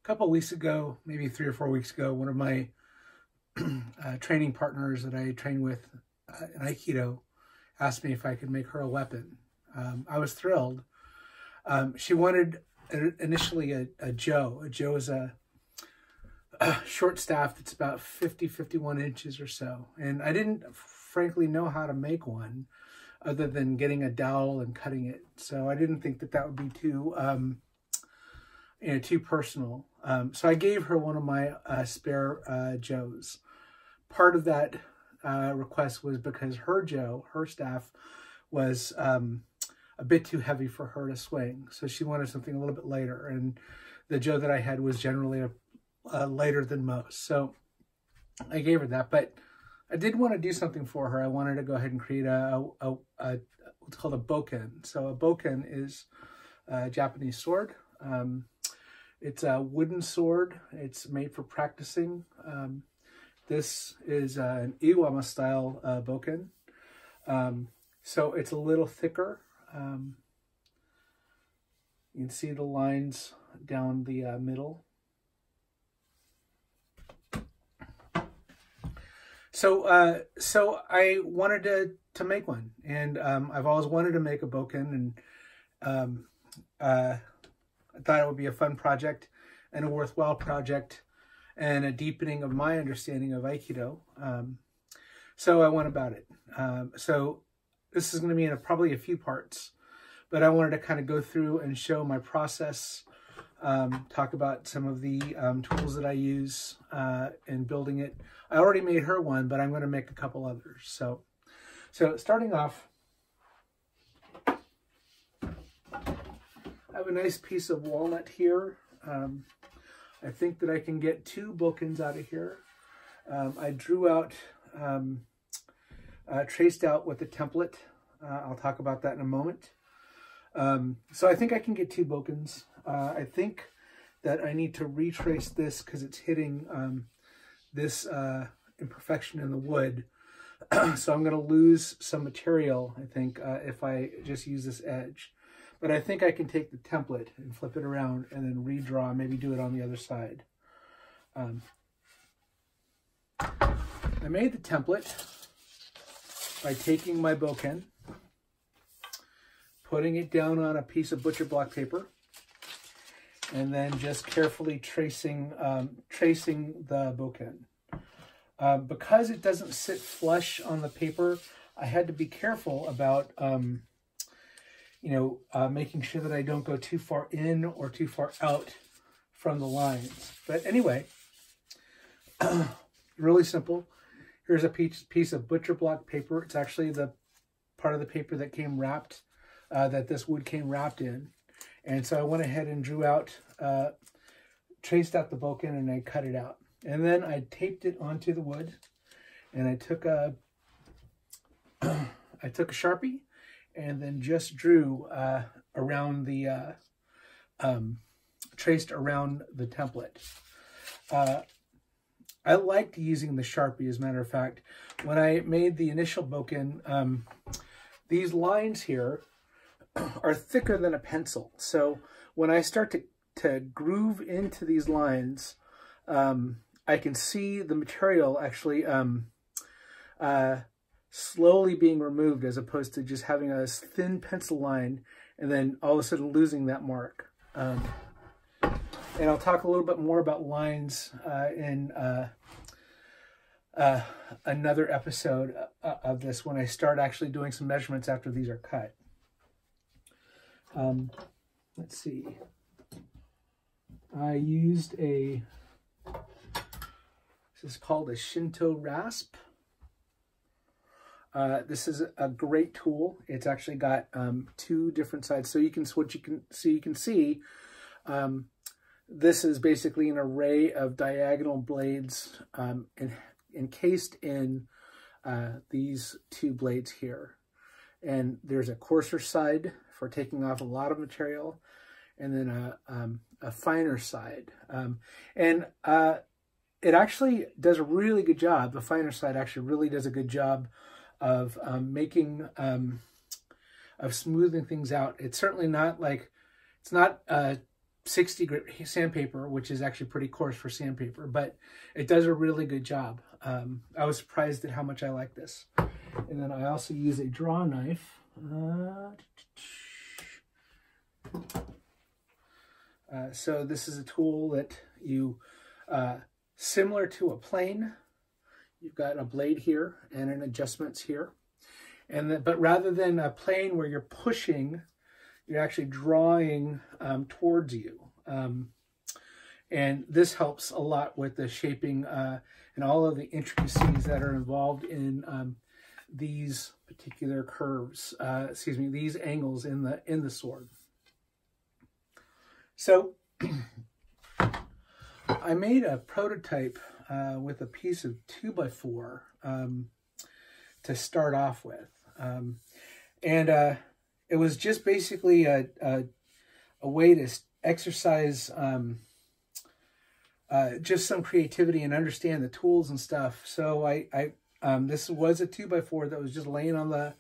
couple of weeks ago, maybe 3 or 4 weeks ago, one of my training partners that I train with in Aikido asked me if I could make her a weapon. I was thrilled. She wanted initially a Jo. A Jo is a short staff that's about 51 inches or so. And I didn't frankly know how to make one other than getting a dowel and cutting it. So I didn't think that would be too, too personal. So I gave her one of my spare Joes. Part of that request was because her Jo, her staff, was a bit too heavy for her to swing. So she wanted something a little bit lighter. And the Jo that I had was generally lighter than most. So I gave her that. But I did want to do something for her. I wanted to go ahead and create what's called a bokken. So a bokken is a Japanese sword. It's a wooden sword. It's made for practicing. This is an Iwama style bokken. So it's a little thicker. You can see the lines down the middle. So I wanted to make one, and I've always wanted to make a bokken, and I thought it would be a fun project and a worthwhile project and a deepening of my understanding of Aikido. So I went about it. So this is going to be in probably a few parts, but I wanted to kind of go through and show my process, talk about some of the tools that I use in building it. I already made her one, but I'm going to make a couple others. So starting off, I have a nice piece of walnut here. I think that I can get 2 bokkens out of here. I drew out, traced out with the template. I'll talk about that in a moment. So I think I can get 2 bokkens. I think that I need to retrace this because it's hitting this imperfection in the wood. So I'm going to lose some material, I think, if I just use this edge. But I think I can take the template and flip it around and then redraw, maybe do it on the other side. I made the template by taking my bokken, putting it down on a piece of butcher block paper, and then just carefully tracing the bokken. Because it doesn't sit flush on the paper, I had to be careful about making sure that I don't go too far in or too far out from the lines. But anyway, really simple. Here's a piece of butcher block paper. It's actually the part of the paper that came wrapped, that this wood came wrapped in. And so I went ahead and drew out, traced out the bokken, and I cut it out. And then I taped it onto the wood, and I took a Sharpie and then just drew around the, traced around the template. I liked using the Sharpie, as a matter of fact. When I made the initial bokken, these lines here are thicker than a pencil. So when I start to groove into these lines, I can see the material actually slowly being removed, as opposed to just having a thin pencil line and then all of a sudden losing that mark. And I'll talk a little bit more about lines in another episode of this, when I start actually doing some measurements after these are cut. Let's see. I used this is called a Shinto rasp. This is a great tool. It's actually got 2 different sides. So you can see this is basically an array of diagonal blades encased in these 2 blades here. And there's a coarser side for taking off a lot of material, and then a finer side. It actually does a really good job. The finer side actually really does a good job of of smoothing things out. It's certainly not like, it's not 60 grit sandpaper, which is actually pretty coarse for sandpaper, but it does a really good job. I was surprised at how much I like this. And then I also use a draw knife. So this is a tool that you, similar to a plane, you've got a blade here and an adjustments here. But rather than a plane where you're pushing, you're actually drawing towards you. And this helps a lot with the shaping and all of the intricacies that are involved in these particular curves, these angles in the sword. So I made a prototype with a piece of 2x4 to start off with. It was just basically a way to exercise just some creativity and understand the tools and stuff. So this was a 2x4 that was just laying on the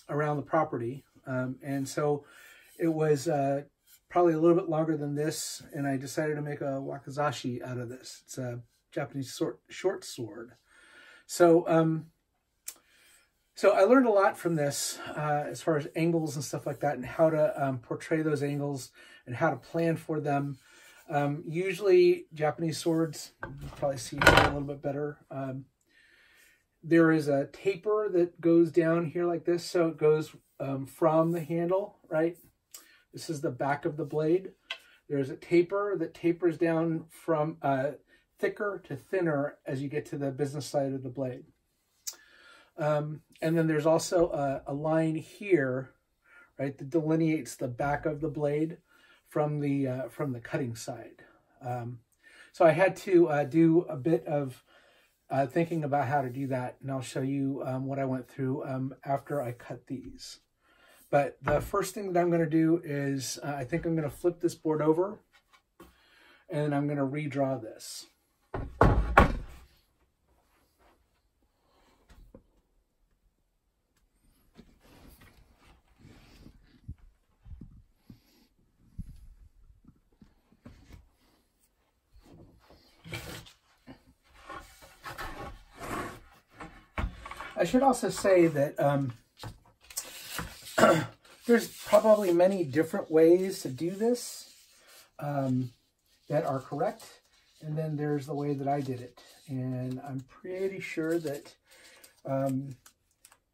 around the property, and so it was probably a little bit longer than this, and I decided to make a wakizashi out of this. It's a Japanese short sword. So so I learned a lot from this as far as angles and stuff like that, and how to portray those angles and how to plan for them. Usually Japanese swords, you can probably see here a little bit better. There is a taper that goes down here like this. So it goes from the handle, right? This is the back of the blade. There's a taper that tapers down from thicker to thinner as you get to the business side of the blade. And then there's also a line here, right, that delineates the back of the blade from the cutting side. So I had to do a bit of thinking about how to do that, and I'll show you what I went through after I cut these. But the first thing that I'm going to do is I think I'm going to flip this board over, and I'm going to redraw this. I should also say that there's probably many different ways to do this that are correct, and then there's the way that I did it. And I'm pretty sure that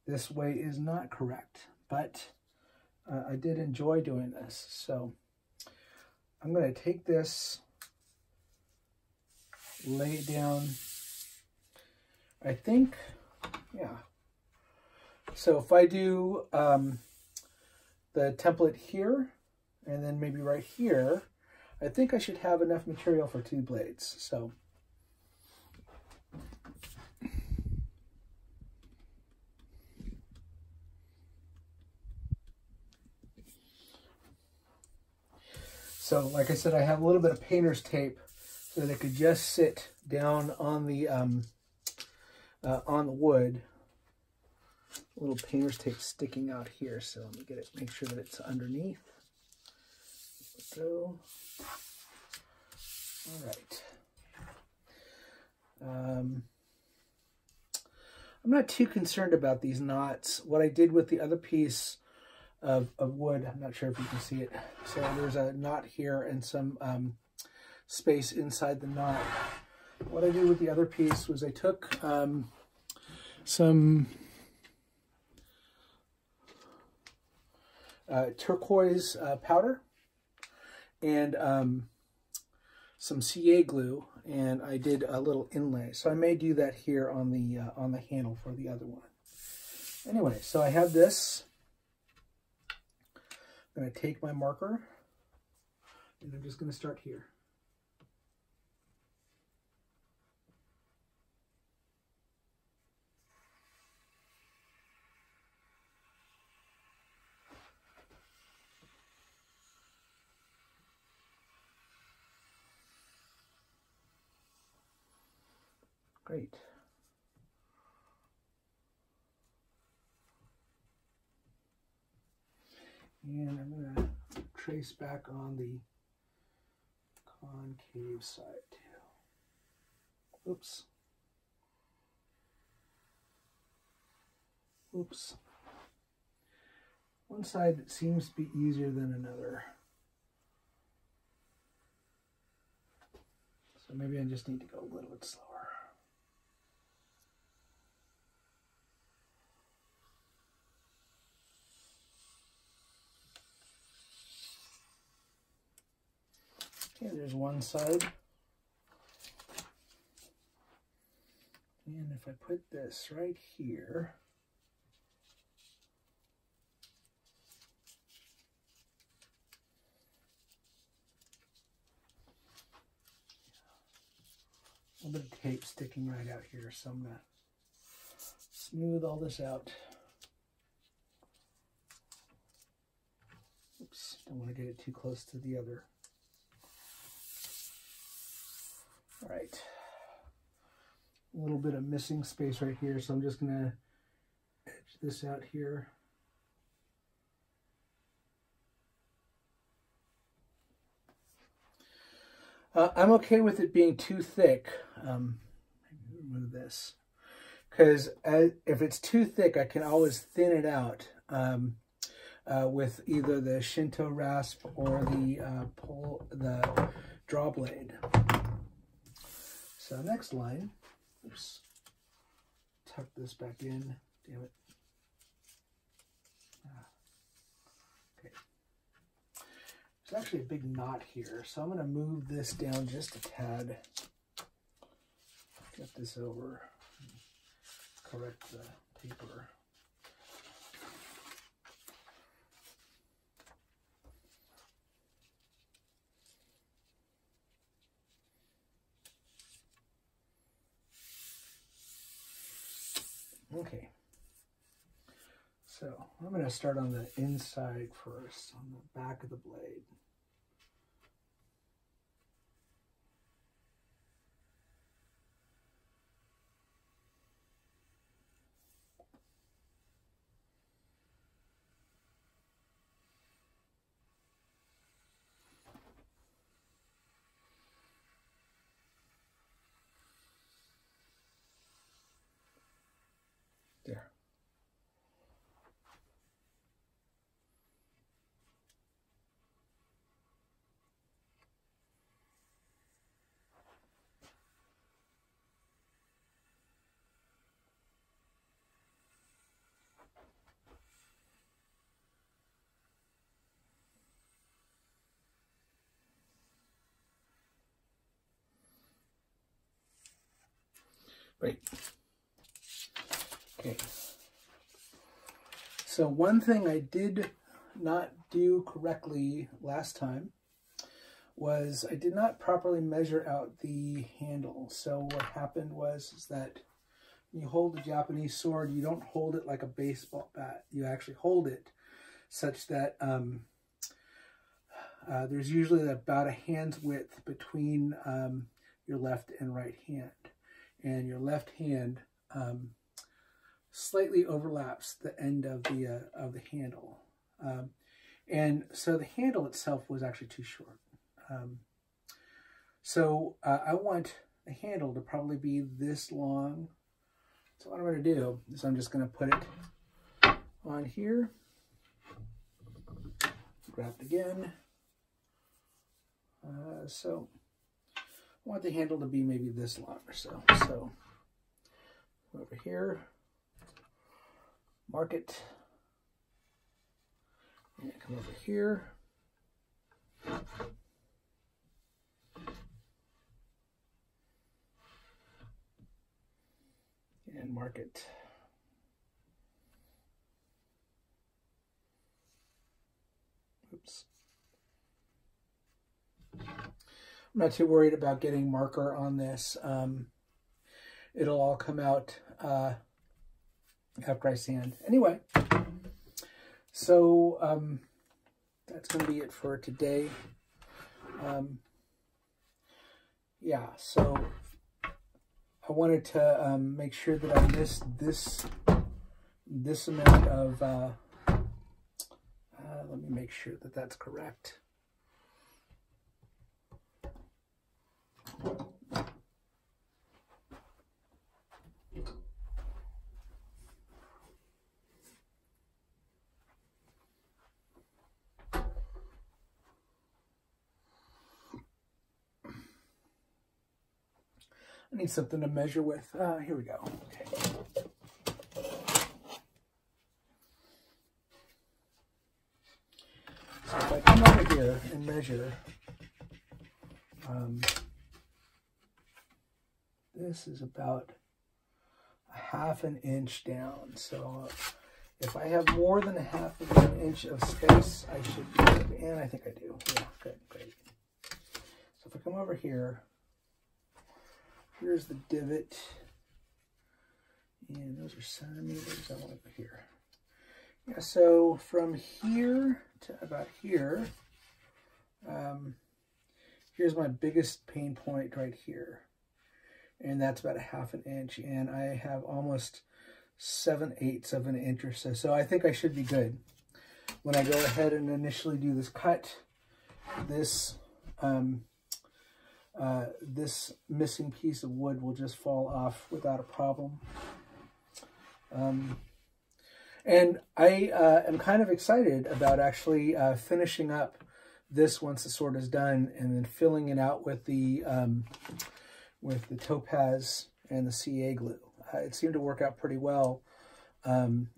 this way is not correct, but I did enjoy doing this. So I'm going to take this, lay it down, I think. Yeah. So if I do the template here, and then maybe right here, I think I should have enough material for 2 blades. So like I said, I have a little bit of painter's tape so that it could just sit down on the wood. A little painter's tape sticking out here, so let me get it, make sure that it's underneath. There we go. All right. I'm not too concerned about these knots. What I did with the other piece of wood, I'm not sure if you can see it. So there's a knot here and some space inside the knot. What I did with the other piece was I took some turquoise powder and some CA glue, and I did a little inlay. So I may do that here on the handle for the other one. Anyway, so I have this. I'm going to take my marker, and I'm just going to start here. Great. And I'm going to trace back on the concave side too. Oops. Oops. One side seems to be easier than another. So maybe I just need to go a little bit slower. Okay, there's one side. And if I put this right here, a little bit of tape sticking right out here, so I'm going to smooth all this out. Oops, don't want to get it too close to the other. All right, a little bit of missing space right here, so I'm just going to edge this out here. I'm okay with it being too thick. Remove this, because if it's too thick, I can always thin it out with either the Shinto rasp or the draw blade. So next line, oops, tuck this back in, damn it. Okay. There's actually a big knot here, so I'm going to move this down just a tad. Get this over, correct the paper. Okay, so I'm going to start on the inside first, on the back of the blade. There. Great. Okay. So one thing I did not do correctly last time was I did not properly measure out the handle. So what happened was that when you hold the Japanese sword, you don't hold it like a baseball bat. You actually hold it such that there's usually about a hand's width between your left and right hand. And your left hand slightly overlaps the end of the handle. And so the handle itself was actually too short. So I want the handle to probably be this long. So what I'm going to do is I'm just going to put it on here, grab it again. So I want the handle to be maybe this long or so. So over here, mark it, and come over here. And mark it. Oops. I'm not too worried about getting marker on this. It'll all come out after I sand. Anyway, so that's going to be it for today. Yeah, so I wanted to make sure that I missed this amount of, let me make sure that that's correct. I need something to measure with. Here we go. Okay. So if I come over here and measure, this is about a 1/2 inch down. So if I have more than a 1/2 inch of space, I should be good. And I think I do. Yeah, good, great. So if I come over here, here's the divot. And those are centimeters. I want it here. Yeah, so from here to about here, here's my biggest pain point right here. And that's about a 1/2 inch. And I have almost 7/8 of an inch or so. So I think I should be good. When I go ahead and initially do this cut, this this missing piece of wood will just fall off without a problem. And I am kind of excited about actually finishing up this once the sword is done, and then filling it out with the topaz and the CA glue. It seemed to work out pretty well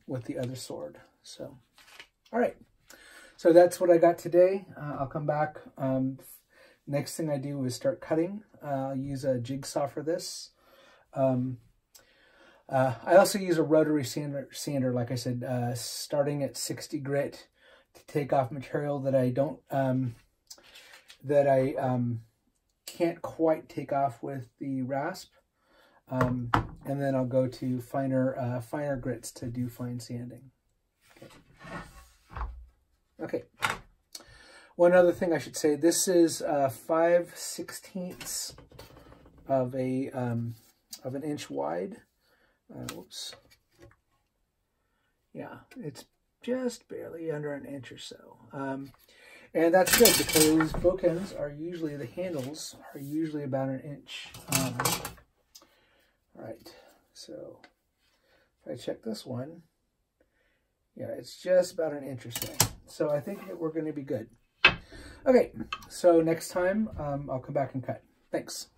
with the other sword. So, all right. So that's what I got today. I'll come back. Next thing I do is start cutting. I'll use a jigsaw for this. I also use a rotary sander, like I said, starting at 60 grit to take off material that I don't, can't quite take off with the rasp. And then I'll go to finer grits to do fine sanding. Okay. One other thing I should say, this is 5/16 of an inch wide. Whoops. Yeah, it's just barely under an inch or so. And that's good because bookends are usually, the handles are usually about an inch. All right, so if I check this one, yeah, it's just about an inch or so. So I think that we're going to be good. Okay, so next time I'll come back and cut. Thanks.